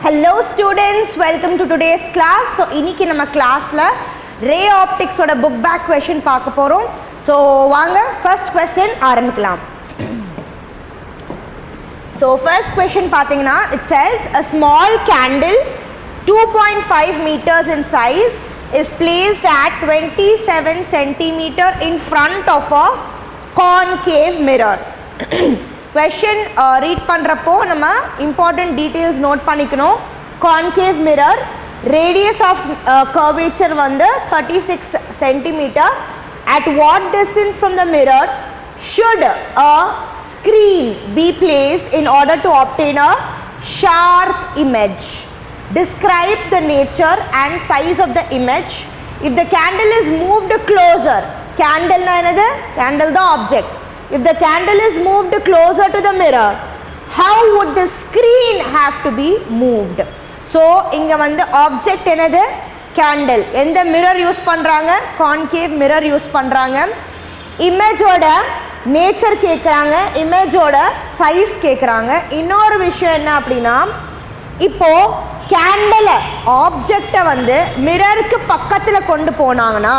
Hello students, welcome to today's class. So இன்னைக்கு நம்ம கிளாஸ்ல ray optics ஓட book back question பார்க்க போறோம். So வாங்க first question ஆரம்பிக்கலாம். So first question பாத்தீங்கன்னா it says a small candle 2.5 meters in size is placed at 27 centimeter in front of a concave mirror. Question read பண்றப்போ நம்ம important details note பண்ணிக்கணும். Concave mirror, radius of curvature வந்து 36 centimeter. At what distance from the mirror should a screen be placed in order to obtain a sharp image? Describe the nature and size of the image. If the candle is moved closer, candle na enadhu? Candle the object. If the candle is moved closer to the mirror, how would the screen have to be moved? So inga vand object enadhu? Candle. Endha mirror use pandranga? Concave mirror use pandranga. Image oda nature kekranga, image oda size kekranga. Innoru vishayam enna appadina, ipo candle object வந்து mirror க்கு பக்கத்துல கொண்டு போனாங்கன்னா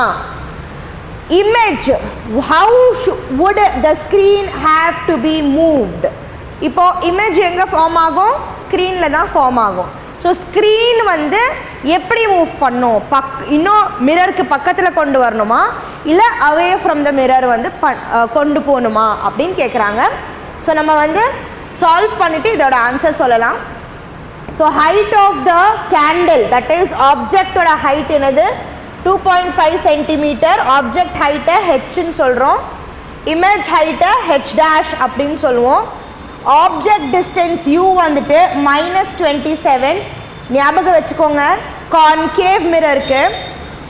image how would the screen have to be moved? இப்போ image எங்க form ஆகும்? ஸ்க்ரீன்ல தான் ஃபார்ம் ஆகும். ஸோ ஸ்க்ரீன் வந்து எப்படி மூவ் பண்ணும்? இன்னும் மிரருக்கு பக்கத்தில் கொண்டு வரணுமா இல்லை அவே ஃப்ரம் த மிரர் வந்து கொண்டு போகணுமா அப்படின்னு கேட்குறாங்க. ஸோ நம்ம வந்து சால்வ் பண்ணிவிட்டு இதோட ஆன்சர் சொல்லலாம். So height of the candle, that is ஆப்ஜெக்டோட ஹைட் என்னது? 2.5 சென்டிமீட்டர். ஆப்ஜெக்ட் ஹைட்டை ஹெச்ன்னு சொல்கிறோம், இமேஜ் ஹைட்டை ஹெச் டேஷ் அப்படின்னு சொல்லுவோம். ஆப்ஜெக்ட் டிஸ்டன்ஸ் யூ வந்துட்டு -27. ஞாபகம் வச்சுக்கோங்க, கான்கேவ் மிரருக்கு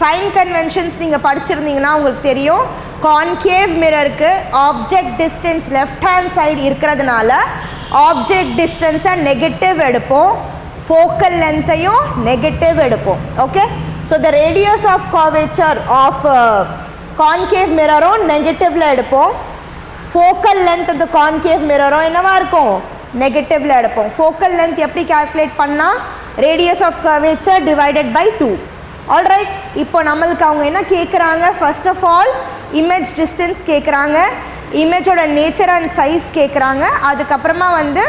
சைன் கன்வென்ஷன்ஸ் நீங்கள் படிச்சிருந்தீங்கன்னா உங்களுக்கு தெரியும். கான்கேவ் மிரருக்கு object distance left hand side இருக்கிறதுனால ஆப்ஜெக்ட் டிஸ்டன்ஸை நெகட்டிவ் எடுப்போம், ஃபோக்கல் லென்த்தையும் நெகட்டிவ் எடுப்போம். Okay, so the radius of curvature of concave மிரரும் நெகட்டிவ்ல எடுப்போம், focal length of the concave மிரரும் என்னவா இருக்கும்? நெகட்டிவ்ல எடுப்போம். ஃபோக்கல் லென்த் எப்படி கால்குலேட் பண்ணால் radius of curvature divided by 2. Alright, இப்போ நம்மளுக்கு அவங்க என்ன கேட்குறாங்க? First of all image distance கேட்குறாங்க, இமேஜோட நேச்சர் அண்ட் சைஸ் கேட்குறாங்க. அதுக்கப்புறமா வந்து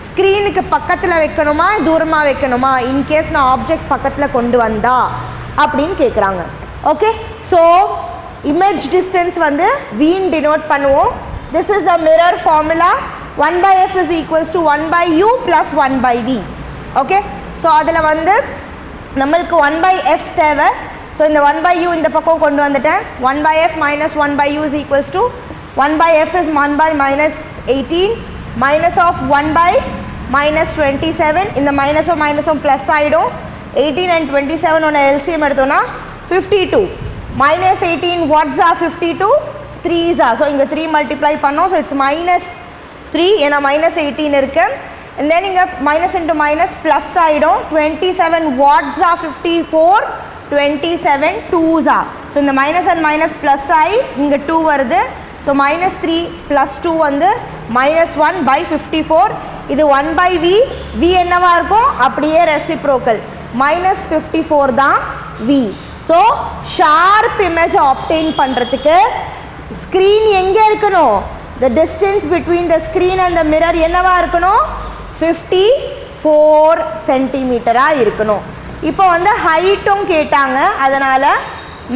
ஸ்க்ரீனுக்கு பக்கத்தில் வைக்கணுமா தூரமாக வைக்கணுமா, இன்கேஸ் நான் ஆப்ஜெக்ட் பக்கத்தில் கொண்டு வந்தா அப்படின்னு கேட்குறாங்க. ஓகே, ஸோ இமேஜ் டிஸ்டன்ஸ் வந்து வீன் டினோட் பண்ணுவோம். This is the mirror formula. 1/f is equals to 1/u plus 1/v. Okay, so அதில் வந்து நம்மளுக்கு 1/f தேவை. ஸோ இந்த 1/u இந்த பக்கம் கொண்டு வந்துட்டேன். 1/f minus 1/u is equals to 1/f is 1/-18 minus of 1/-27. இந்த மைனஸும் மைனஸும் ப்ளஸ் ஆகிடும். 18 and 27 ஒன்று எல்சிஎம் எடுத்தோன்னா 52. -18 watts R 52? 3s R. So இங்கே 3 மல்டிப்ளை பண்ணோம். ஸோ இட்ஸ் -3, ஏன்னா -18 இருக்குது. அண்ட் தென் இங்கே மைனஸ் இன்ட்டு மைனஸ் ப்ளஸ் ஆகிடும். 27 what's are 54, 27 2s are. So இந்த மைனஸ் அண்ட் மைனஸ் ப்ளஸ் ஆகி இங்கே 2 வருது. ஸோ -3 + 2 வந்து -1/54. இது 1/v. v என்னவா இருக்கும்? அப்படியே ரெசிப்ரோக்கல் -54 தான் v. So sharp image obtain பண்ணுறதுக்கு ஸ்க்ரீன் எங்கே இருக்கணும்? The distance between the screen and the mirror என்னவா இருக்கணும்? 54 சென்டிமீட்டராக இருக்கணும். இப்போ வந்து ஹைட்டும் கேட்டாங்க, அதனால்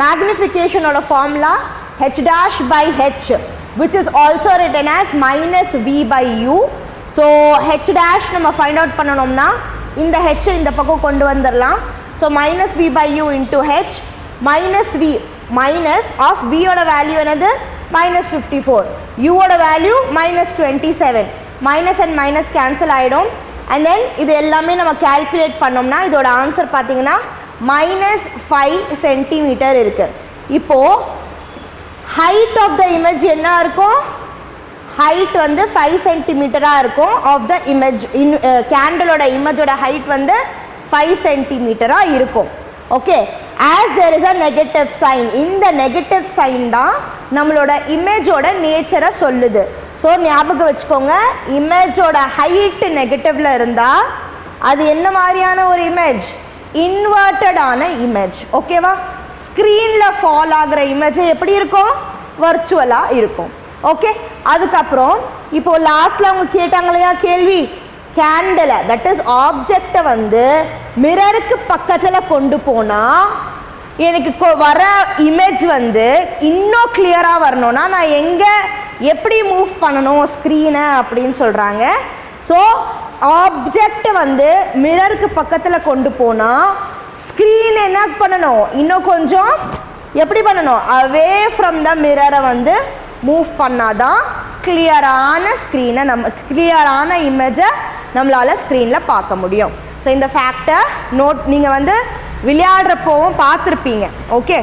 மேக்னிஃபிகேஷனோட formula h'/h, which is also written as -v/u. So h' நம்ம ஃபைண்ட் அவுட் பண்ணணும்னா இந்த h இந்த பக்கம் கொண்டு வந்துடலாம். So -v/u into h minus v minus of v ஓட வேல்யூ என்னது? -54. u ஓட value -27. Minus and minus cancel ஆகிடும். அண்ட் தென் இது எல்லாமே நம்ம கேல்குலேட் பண்ணோம்னா இதோட ஆன்சர் பார்த்தீங்கன்னா -5 சென்டிமீட்டர் இருக்குது. இப்போது ஹைட் ஆஃப் த இமேஜ் என்ன இருக்கும்? ஹைட் வந்து 5 சென்டிமீட்டராக இருக்கும். ஆஃப் த இமேஜ் கேண்டலோட இமேஜோட ஹைட் வந்து 5 சென்டிமீட்டராக இருக்கும். Okay, as there is a negative sign. இந்த நெகட்டிவ் சைன் தான் நம்மளோட இமேஜோட நேச்சரை சொல்லுது. ஸோ ஞாபகம் வச்சுக்கோங்க, இமேஜோட ஹைட் நெகட்டிவ்ல இருந்தால் அது என்ன மாதிரியான ஒரு இமேஜ்? இன்வெர்ட்டடான இமேஜ். ஓகேவா? ஸ்க்ரீனில் ஃபால் ஆகிற இமேஜ் எப்படி இருக்கும்? வர்ச்சுவலாக இருக்கும். ஓகே, அதுக்கப்புறம் இப்போ லாஸ்ட்ல அவங்க கேட்டாங்க இல்லையா கேள்வி, கேண்டில் தட் இஸ் ஆப்ஜெக்டை வந்து மிரருக்கு பக்கத்தில் கொண்டு போனால் எனக்கு வர இமேஜ் வந்து இன்னும் கிளியராக வரணும்னா நான் எங்கே எப்படி மூவ் பண்ணணும் ஸ்க்ரீனை அப்படின்னு சொல்கிறாங்க. ஸோ ஆப்ஜெக்ட் வந்து மிரருக்கு பக்கத்தில் கொண்டு போனால் ஸ்க்ரீன் என்ன பண்ணணும்? இன்னும் கொஞ்சம் எப்படி பண்ணணும்? அவே ஃப்ரம் த மிரரை வந்து மூவ் பண்ணாதான் கிளியரான ஸ்க்ரீனை கிளியரான இமேஜை நம்மளால் ஸ்க்ரீனில் பார்க்க முடியும். ஸோ இந்த ஃபேக்டை நோட் நீங்கள் வந்து விளையாடுறப்போவும் பார்த்துருப்பீங்க. ஓகே,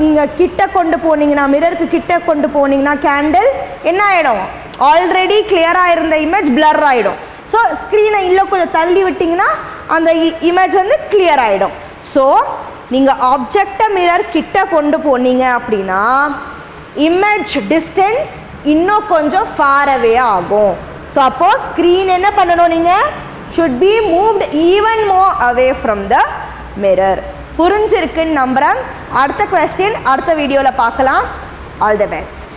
நீங்கள் கிட்ட கொண்டு போனீங்கன்னா மிரருக்கு கிட்ட கொண்டு போனீங்கன்னா கேண்டில் என்ன ஆகிடும்? ஆல்ரெடி கிளியராக இருந்த இமேஜ் பிளர் ஆகிடும். ஸோ ஸ்க்ரீனை இல்லை கொஞ்சம் தள்ளி விட்டிங்கன்னா அந்த இமேஜ் வந்து கிளியர் ஆகிடும். ஸோ நீங்கள் ஆப்ஜெக்டை மிரர் கிட்ட கொண்டு போனீங்க அப்படின்னா இமேஜ் டிஸ்டன்ஸ் இன்னும் கொஞ்சம் ஃபார் அவே ஆகும். ஸோ அப்போ ஸ்க்ரீன் என்ன பண்ணணும்? நீங்கள் should be moved even more away from the mirror. புரிஞ்சிருக்குன்னு நம்புறேன். அடுத்த கொஸ்டின் அடுத்த வீடியோவில் பார்க்கலாம். All the best.